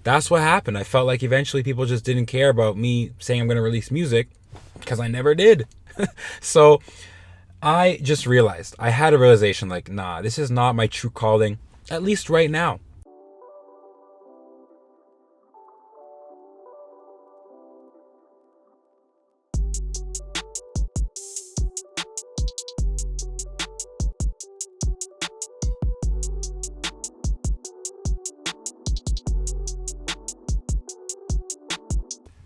that's what happened. I felt like eventually people just didn't care about me saying I'm going to release music because I never did. So I just realized, I had a realization like, nah, this is not my true calling, at least right now.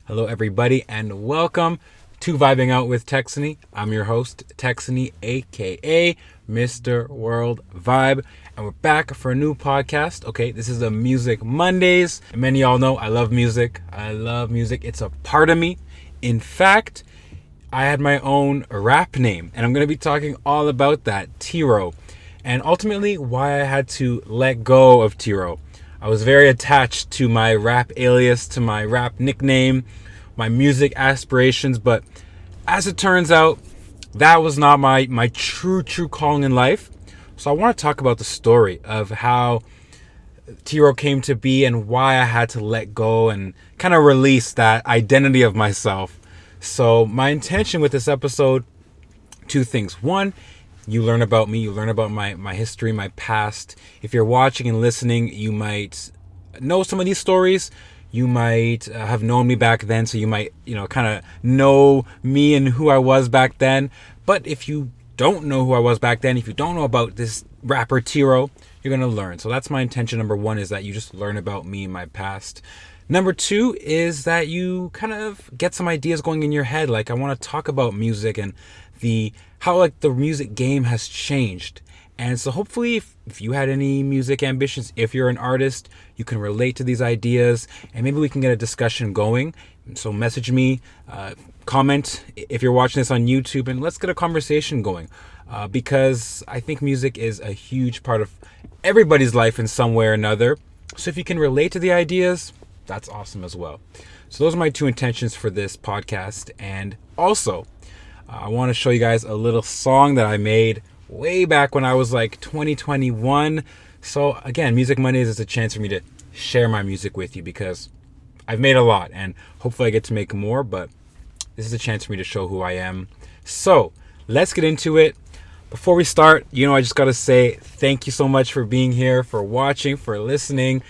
Hello, everybody, and welcome to Vibing Out with Texony. I'm your host, Texony, aka Mr. WorldVibe, and we're back for a new podcast. Okay, this is the Music Mondays. And many of y'all know I love music. It's a part of me. In fact, I had my own rap name, and I'm going to be talking all about that, Tiro, and ultimately why I had to let go of Tiro. I was very attached to my rap alias, to my rap nickname, my music aspirations, but as it turns out, that was not my true calling in life. So I want to talk about the story of how Tiro came to be and why I had to let go and kind of release that identity of myself. So my intention with this episode, two things. One, you learn about me, you learn about my history, my past. If you're watching and listening, you might know some of these stories. You might have known me back then, so you might, kind of know me and who I was back then. But if you don't know who I was back then, if you don't know about this rapper Tiro, you're going to learn. So that's my intention. Number one is that you just learn about me and my past. Number two is that you kind of get some ideas going in your head. Like, I want to talk about music and how the music game has changed. And so hopefully if you had any music ambitions, if you're an artist, you can relate to these ideas and maybe we can get a discussion going. So message me, comment if you're watching this on YouTube, and let's get a conversation going. Because I think music is a huge part of everybody's life in some way or another. So if you can relate to the ideas, that's awesome as well. So those are my two intentions for this podcast. And also, I want to show you guys a little song that I made way back when I was like 2021. So again, Music Mondays is a chance for me to share my music with you because I've made a lot and hopefully I get to make more, but this is a chance for me to show who I am. So let's get into it. Before we start, I just got to say thank you so much for being here, for watching, for listening.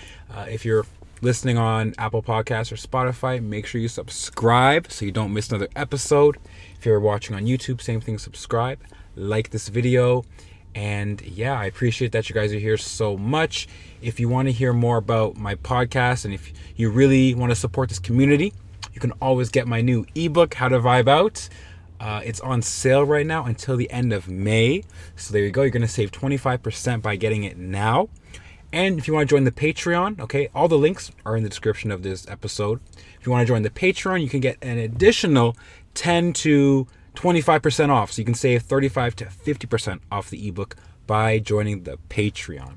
If you're listening on Apple Podcasts or Spotify, make sure you subscribe so you don't miss another episode. If you're watching on YouTube, same thing, subscribe, like this video. And yeah, I appreciate that you guys are here so much. If you want to hear more about my podcast and if you really want to support this community, you can always get my new ebook, How to Vibe Out. It's on sale right now until the end of May. So there you go. You're going to save 25% by getting it now. And if you want to join the Patreon, okay, all the links are in the description of this episode. If you want to join the Patreon, you can get an additional 10 to 25% off. So you can save 35 to 50% off the ebook by joining the Patreon.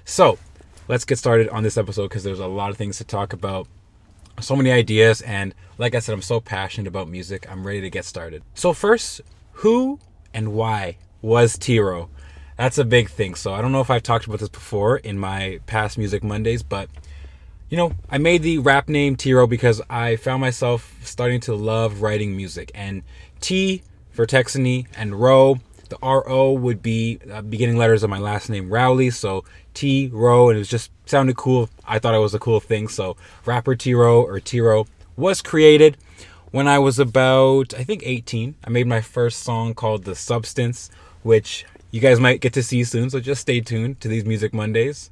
So let's get started on this episode because there's a lot of things to talk about. So many ideas. And like I said, I'm so passionate about music. I'm ready to get started. So first, who and why was Tiro? That's a big thing. So I don't know if I've talked about this before in my past Music Mondays, but I made the rap name Tiro because I found myself starting to love writing music. And T for Texony and Ro, the R-O would be beginning letters of my last name, Rowley. So T, Ro, and it was just sounded cool. I thought it was a cool thing. So rapper Tiro or Tiro was created when I was about, I think, 18. I made my first song called The Substance, which you guys might get to see soon. So just stay tuned to these Music Mondays.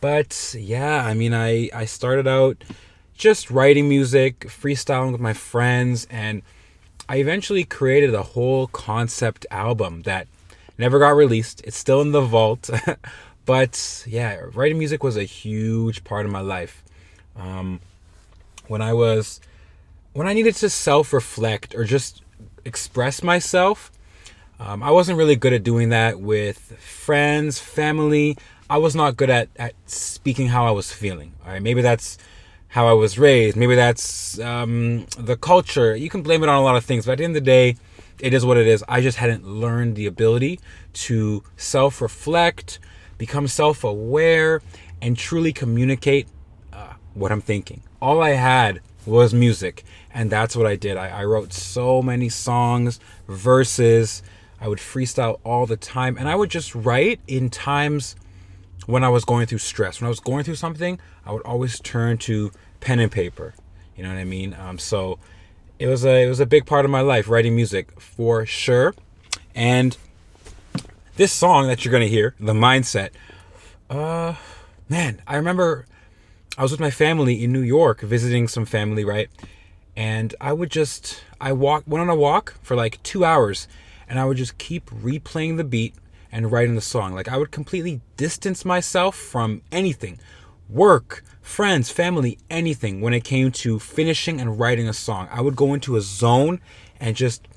But yeah, I started out just writing music, freestyling with my friends, and I eventually created a whole concept album that never got released. It's still in the vault. But yeah, writing music was a huge part of my life. When I needed to self-reflect or just express myself, I wasn't really good at doing that with friends, family. I was not good at speaking how I was feeling. All right, maybe that's how I was raised. Maybe that's the culture. You can blame it on a lot of things, but at the end of the day, it is what it is. I just hadn't learned the ability to self-reflect, become self-aware, and truly communicate what I'm thinking. All I had was music, and that's what I did. I wrote so many songs, verses. I would freestyle all the time, and I would just write in times when I was going through stress. When I was going through something, I would always turn to pen and paper. You know what I mean? So it was a big part of my life, writing music for sure. And this song that you're gonna hear, The Mindset, man, I remember I was with my family in New York visiting some family, right? And I went on a walk for like 2 hours, and I would just keep replaying the beat and writing the song. Like, I would completely distance myself from anything, work, friends, family, anything, when it came to finishing and writing a song. I would go into a zone and just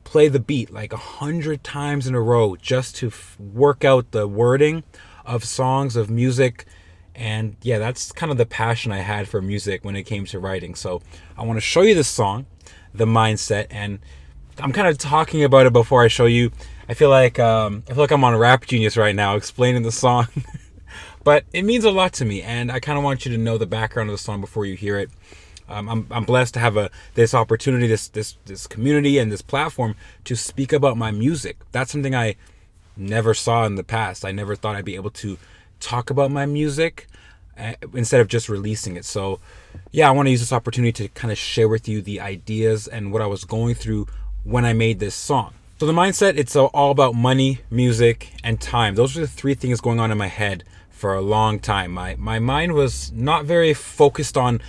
play the beat like 100 times in a row just to work out the wording of songs, of music. And yeah, that's kind of the passion I had for music when it came to writing. So I want to show you this song, The Mindset, and I'm kind of talking about it before I show you. I feel like I'm on Rap Genius right now explaining the song. But it means a lot to me, and I kind of want you to know the background of the song before you hear it. I'm blessed to have this opportunity, this community, and this platform to speak about my music. That's something I never saw in the past. I never thought I'd be able to talk about my music instead of just releasing it. So yeah, I want to use this opportunity to kind of share with you the ideas and what I was going through when I made this song. So The Mindset, it's all about money, music, and time. Those are the three things going on in my head for a long time. My mind was not very focused on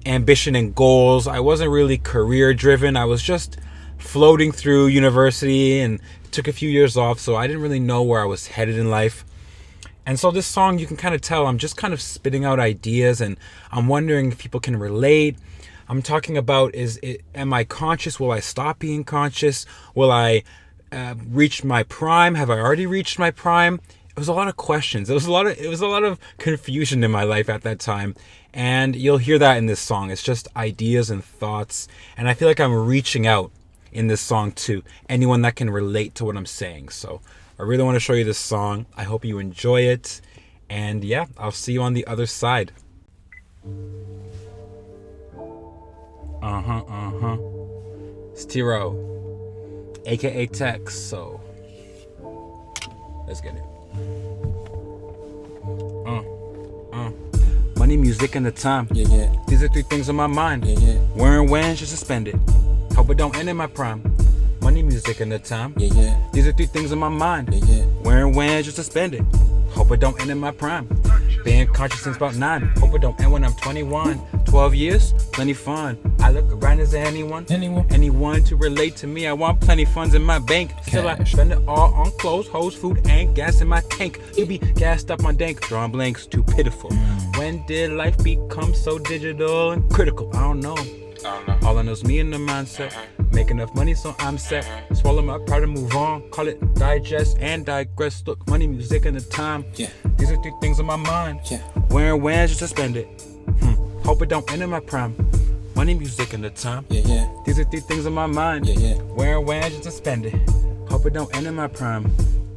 ambition and goals. I wasn't really career driven. I was just floating through university and took a few years off, so I didn't really know where I was headed in life. And so this song, you can kind of tell I'm just kind of spitting out ideas, and I'm wondering if people can relate. I'm talking about, am I conscious? Will I stop being conscious? Will I reach my prime? Have I already reached my prime? It was a lot of questions. It was a lot of confusion in my life at that time. And you'll hear that in this song. It's just ideas and thoughts. And I feel like I'm reaching out in this song to anyone that can relate to what I'm saying. So I really want to show you this song. I hope you enjoy it. And yeah, I'll see you on the other side. It's Tiro, aka Tex. So let's get it. Money, music, and the time. Yeah. These are three things on my mind. Yeah. Wearing when just suspended. Hope it don't end in my prime. Money, music, and the time. Yeah. These are three things on my mind. Yeah. Wearing when just suspended. Hope it don't end in my prime. Being conscious since about 9. Hope it don't end when I'm 21. 12 years, plenty fun. I look around, is there anyone to relate to me? I want plenty funds in my bank. Still I spend it all on clothes, hoes, food, and gas in my tank. You be gassed up on dank, drawing blanks, too pitiful. When did life become so digital and critical? I don't know. All I know is me and the mindset. Make enough money so I'm set. Swallow my pride and move on. Call it digest and digress. Look, money, music, and the time. Yeah. These are three things on my mind. Yeah. Wearing when just suspend it. Hope it don't end in my prime. Money, music, and the time. Yeah. These are three things on my mind. Yeah. Wearing when just suspend it. Hope it don't end in my prime.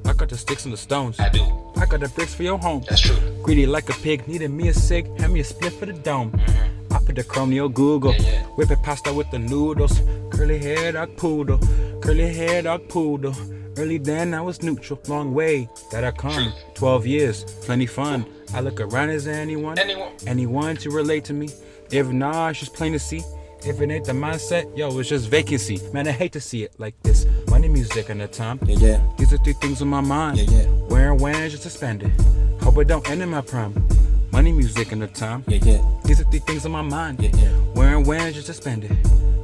I got the sticks and the stones. I do. I got the bricks for your home. That's true. Greedy like a pig, needed me a cig, hand me a split for the dome. I put the chrome on Google, whip it pasta with the noodles. Curly hair, dog poodle, curly hair, dog poodle. Early then I was neutral, long way that I come. 12 years, plenty fun. I look around, is there anyone to relate to me? If not, it's just plain to see. If it ain't the mindset, yo, it's just vacancy. Man, I hate to see it like this. Money, music, and the time. Yeah. These are three things on my mind. Yeah. Wearing when just suspended. Hope it don't end in my prime. Money, music, and the time. Yeah. These are three things on my mind. Yeah. Wearing when just suspended.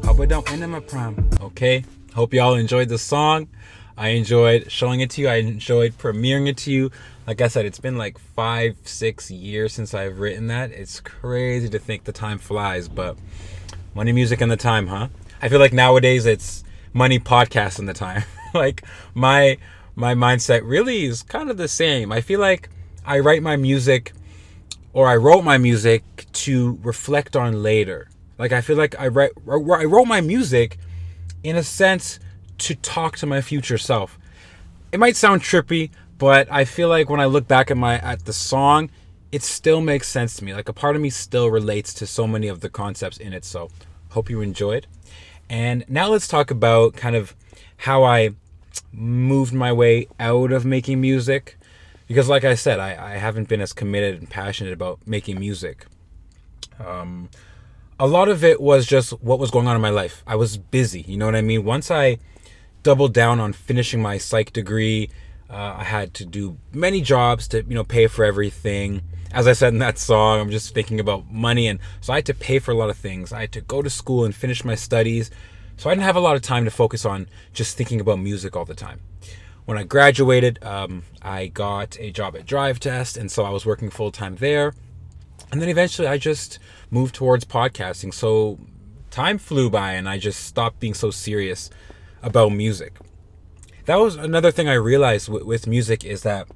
Hope it don't end in my prime. Okay. Hope y'all enjoyed the song. I enjoyed showing it to you. I enjoyed premiering it to you. Like I said, it's been like 5-6 years since I've written that. It's crazy to think the time flies, but money, music, and the time, huh? I feel like nowadays it's money, podcast, and the time. Like my mindset really is kind of the same. I feel like I write my music, or I wrote my music to reflect on later. Like I feel like I wrote my music in a sense to talk to my future self. It might sound trippy, but I feel like when I look back at the song, it still makes sense to me. Like a part of me still relates to so many of the concepts in it. So hope you enjoyed. And now let's talk about kind of how I moved my way out of making music. Because like I said, I haven't been as committed and passionate about making music. A lot of it was just what was going on in my life. I was busy, you know what I mean? Once I doubled down on finishing my psych degree, I had to do many jobs to, pay for everything. As I said in that song, I'm just thinking about money. And so I had to pay for a lot of things. I had to go to school and finish my studies. So I didn't have a lot of time to focus on just thinking about music all the time. When I graduated, I got a job at Drive Test, and so I was working full-time there. And then eventually I just moved towards podcasting. So time flew by and I just stopped being so serious about music. That was another thing I realized with music is that,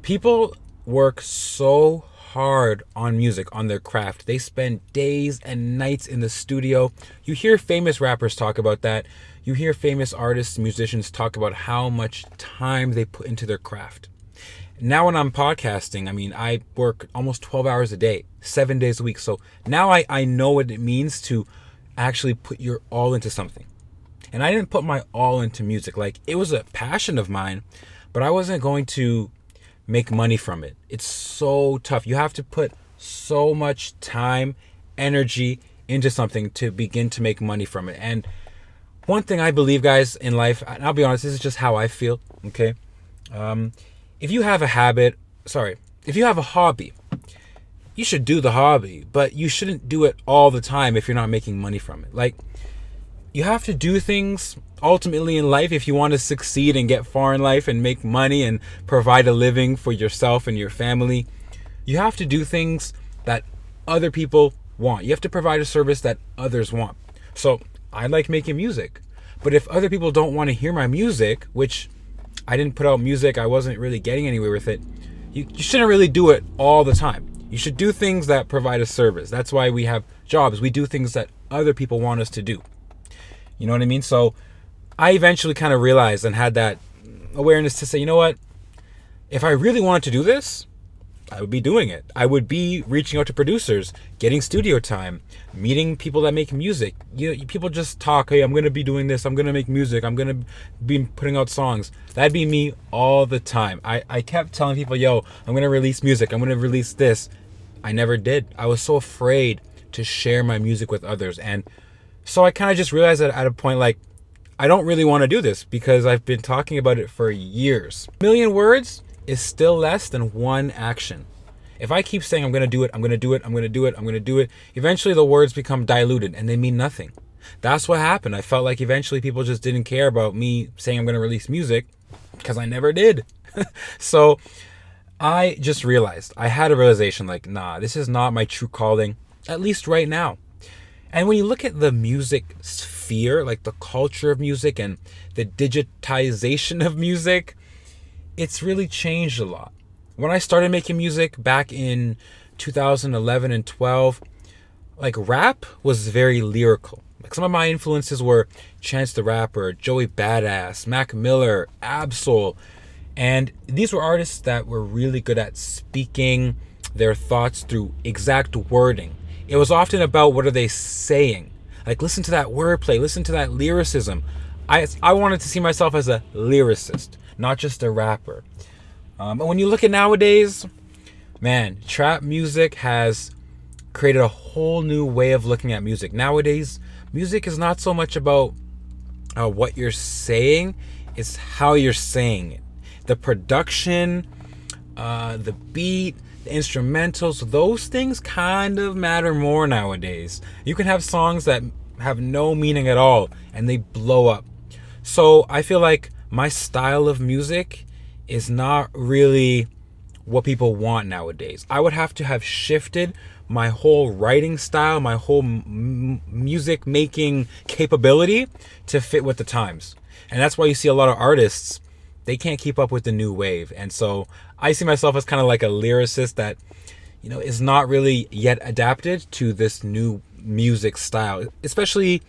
people work so hard on music, on their craft. They spend days and nights in the studio. You hear famous rappers talk about that. You hear famous artists, musicians talk about how much time they put into their craft. Now when I'm podcasting, I work almost 12 hours a day, 7 days a week. So now I know what it means to actually put your all into something. And I didn't put my all into music. Like, it was a passion of mine, but I wasn't going to make money from it. It's so tough. You have to put so much time, energy into something to begin to make money from it. And one thing I believe, guys, in life, and I'll be honest, this is just how I feel, okay? If you have a hobby, you should do the hobby, but you shouldn't do it all the time if you're not making money from it. Like, you have to do things ultimately in life if you want to succeed and get far in life and make money and provide a living for yourself and your family. You have to do things that other people want. You have to provide a service that others want. So I like making music, but if other people don't want to hear my music, which I didn't put out music, I wasn't really getting anywhere with it, you shouldn't really do it all the time. You should do things that provide a service. That's why we have jobs. We do things that other people want us to do. You know what I mean? So I eventually kind of realized and had that awareness to say, you know what? If I really wanted to do this, I would be doing it. I would be reaching out to producers, getting studio time, meeting people that make music. People just talk, hey, I'm going to be doing this. I'm going to make music. I'm going to be putting out songs. That'd be me all the time. I kept telling people, I'm going to release music. I'm going to release this. I never did. I was so afraid to share my music with others. And so I kind of just realized that at a point, like, I don't really want to do this because I've been talking about it for years. A million words is still less than one action. If I keep saying I'm going to do it, I'm going to do it, I'm going to do it, I'm going to do it, eventually the words become diluted and they mean nothing. That's what happened. I felt like eventually people just didn't care about me saying I'm going to release music because I never did. So I just realized, I had a realization like, nah, this is not my true calling, at least right now. And when you look at the music sphere, like the culture of music and the digitization of music, it's really changed a lot. When I started making music back in 2011 and 12, like rap was very lyrical. Like some of my influences were Chance the Rapper, Joey Badass, Mac Miller, Absol. And these were artists that were really good at speaking their thoughts through exact wording. It was often about what are they saying. Like, listen to that wordplay, listen to that lyricism. I wanted to see myself as a lyricist, not just a rapper. But when you look at nowadays, man, trap music has created a whole new way of looking at music. Nowadays, music is not so much about what you're saying, it's how you're saying it. The production, the beat, the instrumentals, those things kind of matter more nowadays. You can have songs that have no meaning at all and they blow up. So I feel like my style of music is not really what people want nowadays. I would have to have shifted my whole writing style, my whole music making capability to fit with the times. And that's why you see a lot of artists, they can't keep up with the new wave. And so I see myself as kind of like a lyricist that, is not really yet adapted to this new music style, especially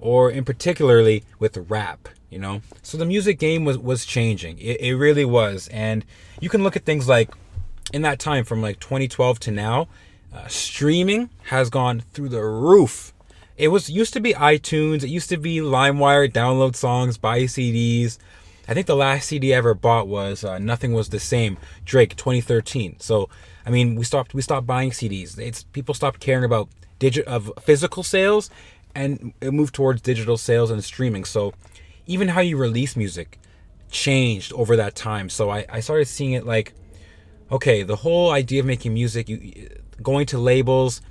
or in particularly with rap, you know? So the music game was changing. It really was. And you can look at things like in that time from like 2012 to now, streaming has gone through the roof. It used to be iTunes. It used to be LimeWire, download songs, buy CDs. I think the last CD I ever bought was Nothing Was the Same, Drake, 2013. So, I mean, we stopped buying CDs. People stopped caring about physical sales, and it moved towards digital sales and streaming. So, even how you release music changed over that time. So, I started seeing it like, okay, the whole idea of making music, going to labels,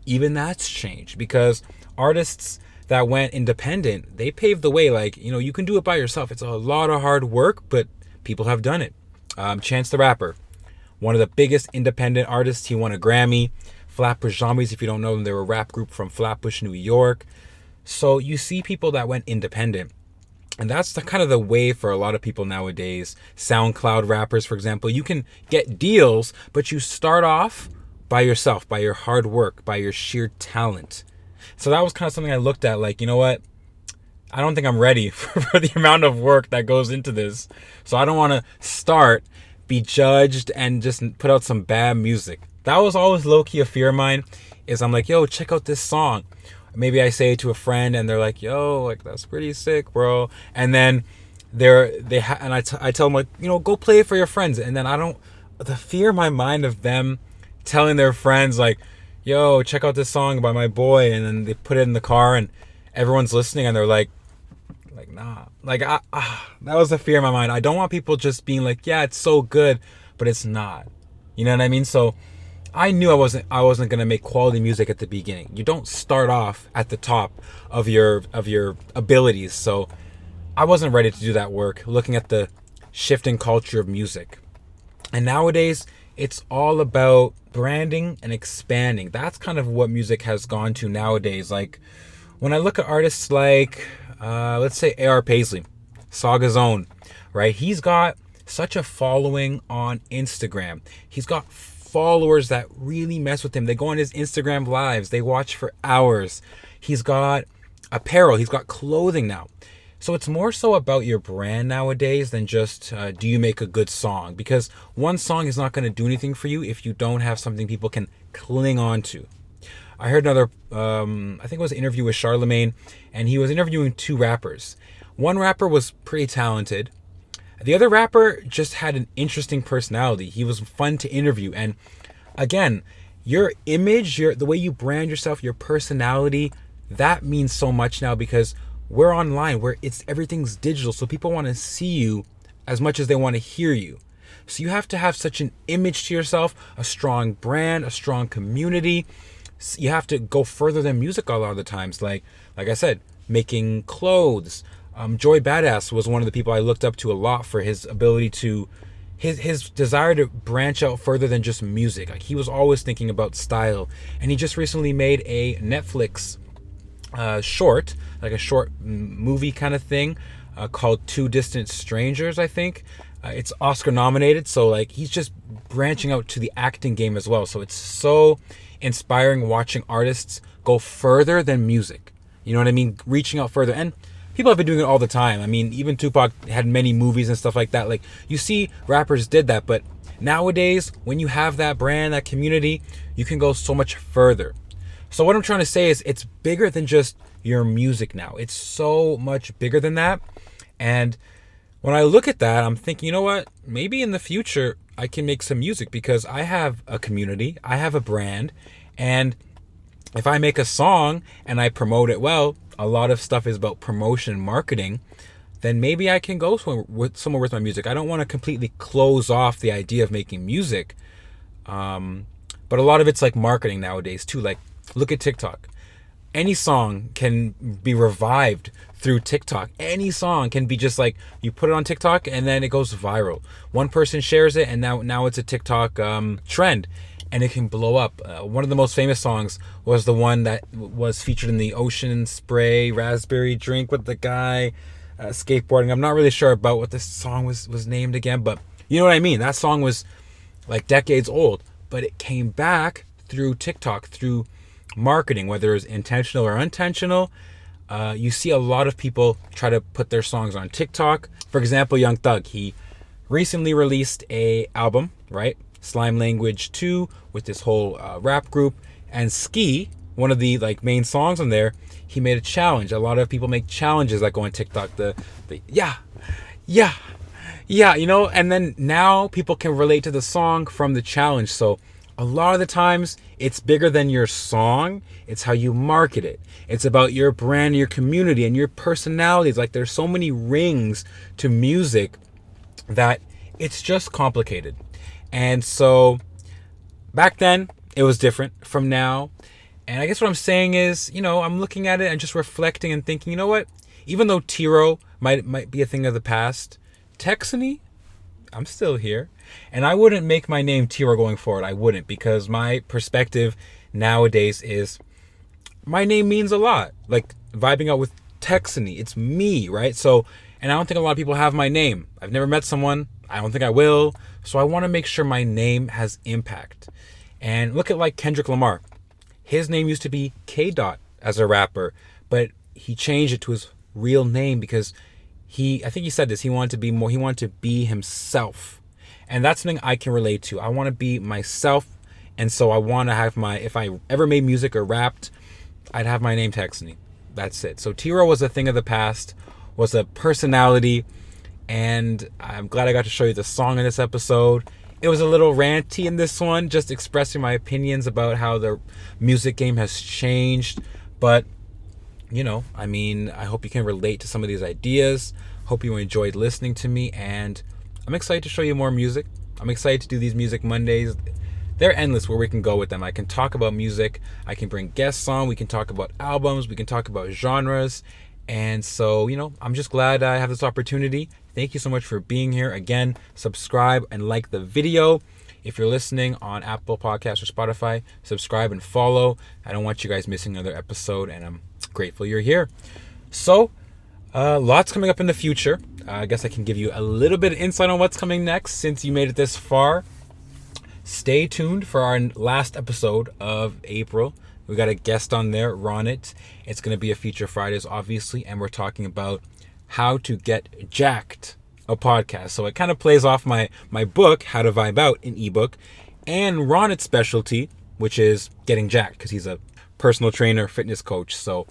even that's changed, because artists that went independent, they paved the way. Like, you know, you can do it by yourself. It's a lot of hard work, but people have done it. Chance the Rapper, one of the biggest independent artists. He won a Grammy. Flatbush Zombies, if you don't know them, they're a rap group from Flatbush, New York. So you see people that went independent. And that's kind of the way for a lot of people nowadays. SoundCloud rappers, for example, you can get deals, but you start off by yourself, by your hard work, by your sheer talent. So that was kind of something I looked at, like, you know what? I don't think I'm ready for the amount of work that goes into this. So I don't want to be judged, and just put out some bad music. That was always low-key a fear of mine, is I'm like, yo, check out this song. Maybe I say it to a friend and they're like, yo, like, that's pretty sick, bro. And then I tell them, like, you know, go play it for your friends. And then the fear in my mind of them telling their friends, like, yo, check out this song by my boy, and then they put it in the car and everyone's listening and they're like, nah. Like, that was a fear in my mind. I don't want people just being like, yeah, it's so good, but it's not. You know what I mean? So I knew I wasn't gonna make quality music at the beginning. You don't start off at the top of your abilities. So I wasn't ready to do that work, looking at the shifting culture of music. And nowadays, it's all about branding and expanding. That's kind of what music has gone to nowadays. Like, when I look at artists like, let's say A.R. Paisley, Saga Zone, right? He's got such a following on Instagram. He's got followers that really mess with him. They go on his Instagram lives. They watch for hours. He's got apparel. He's got clothing now. So it's more so about your brand nowadays than just do you make a good song? Because one song is not going to do anything for you if you don't have something people can cling on to. I heard another, I think it was an interview with Charlemagne, and he was interviewing two rappers. One rapper was pretty talented. The other rapper just had an interesting personality. He was fun to interview. And again, your image, the way you brand yourself, your personality, that means so much now, because we're online, where everything's digital. So people want to see you as much as they want to hear you. So you have to have such an image to yourself, a strong brand, a strong community. You have to go further than music a lot of the times. Like I said, making clothes. Joey Badass was one of the people I looked up to a lot for his ability to, his desire to branch out further than just music. Like, he was always thinking about style. And he just recently made a Netflix short, like a short movie kind of thing, called Two Distant Strangers, I think. It's Oscar nominated. So, like, he's just branching out to the acting game as well. So it's so inspiring watching artists go further than music. You know what I mean? Reaching out further. And people have been doing it all the time. I mean, even Tupac had many movies and stuff like that. Like, you see rappers did that, but nowadays, when you have that brand, that community, you can go so much further. So what I'm trying to say is, it's bigger than just your music now. It's so much bigger than that. And when I look at that, I'm thinking, you know what? Maybe in the future, I can make some music, because I have a community, I have a brand, and if I make a song and I promote it well, a lot of stuff is about promotion and marketing, then maybe I can go somewhere with my music. I don't want to completely close off the idea of making music. But a lot of it's like marketing nowadays too. Like, look at TikTok. Any song can be revived through TikTok. Any song can be just like, you put it on TikTok and then it goes viral. One person shares it and now it's a TikTok trend. And it can blow up. One of the most famous songs was the one that was featured in the Ocean Spray raspberry drink with the guy skateboarding. I'm not really sure about what this song was named again, but you know what I mean. That song was like decades old, but it came back through TikTok, through marketing, whether it was intentional or unintentional. you see a lot of people try to put their songs on TikTok. For example, Young Thug, he recently released a album, right? Slime Language 2 with this whole rap group. And Ski, one of the like main songs on there, he made a challenge. A lot of people make challenges that go on TikTok. The yeah, and then now people can relate to the song from the challenge. So a lot of the times it's bigger than your song. It's how you market it. It's about your brand, your community, and your personalities. Like there's so many rings to music that it's just complicated. And so back then it was different from now. And I guess what I'm saying is, I'm looking at it and just reflecting and thinking, you know what? Even though Tiro might be a thing of the past, Texony, I'm still here. And I wouldn't make my name Tiro going forward. I wouldn't, because my perspective nowadays is my name means a lot. Like vibing out with Texony, it's me, right? So, and I don't think a lot of people have my name. I've never met someone. I don't think I will. So I want to make sure my name has impact. And look at like Kendrick Lamar. His name used to be K. Dot as a rapper, but he changed it to his real name because I think he said this, he wanted to be himself. And that's something I can relate to. I want to be myself. And so I want to have if I ever made music or rapped, I'd have my name Texony. That's it. So Tiro was a thing of the past, was a personality. And I'm glad I got to show you the song in this episode. It was a little ranty in this one, just expressing my opinions about how the music game has changed. But, I hope you can relate to some of these ideas. Hope you enjoyed listening to me. And I'm excited to show you more music. I'm excited to do these Music Mondays. They're endless where we can go with them. I can talk about music. I can bring guests on. We can talk about albums. We can talk about genres. And so, I'm just glad I have this opportunity. Thank you so much for being here. Again, subscribe and like the video. If you're listening on Apple Podcasts or Spotify, subscribe and follow. I don't want you guys missing another episode, and I'm grateful you're here. So, lots coming up in the future. I guess I can give you a little bit of insight on what's coming next since you made it this far. Stay tuned for our last episode of April. We got a guest on there, Ronit. It's going to be a feature Fridays, obviously, and we're talking about how to get jacked, a podcast. So it kind of plays off my book, How to Vibe Out, an ebook, and Ronit's specialty, which is getting jacked, because he's a personal trainer, fitness coach. So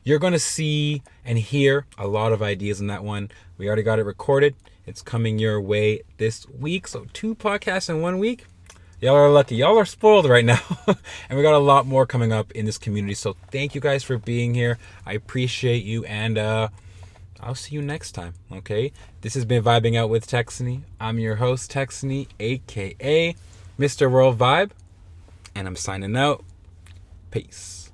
you're going to see and hear a lot of ideas in that one. We already got it recorded. It's coming your way this week. So 2 podcasts in 1 week. Y'all are lucky. Y'all are spoiled right now. And we got a lot more coming up in this community. So thank you guys for being here. I appreciate you. And I'll see you next time. Okay. This has been Vibing Out with Texony. I'm your host, Texony, a.k.a. Mr. WorldVibe. And I'm signing out. Peace.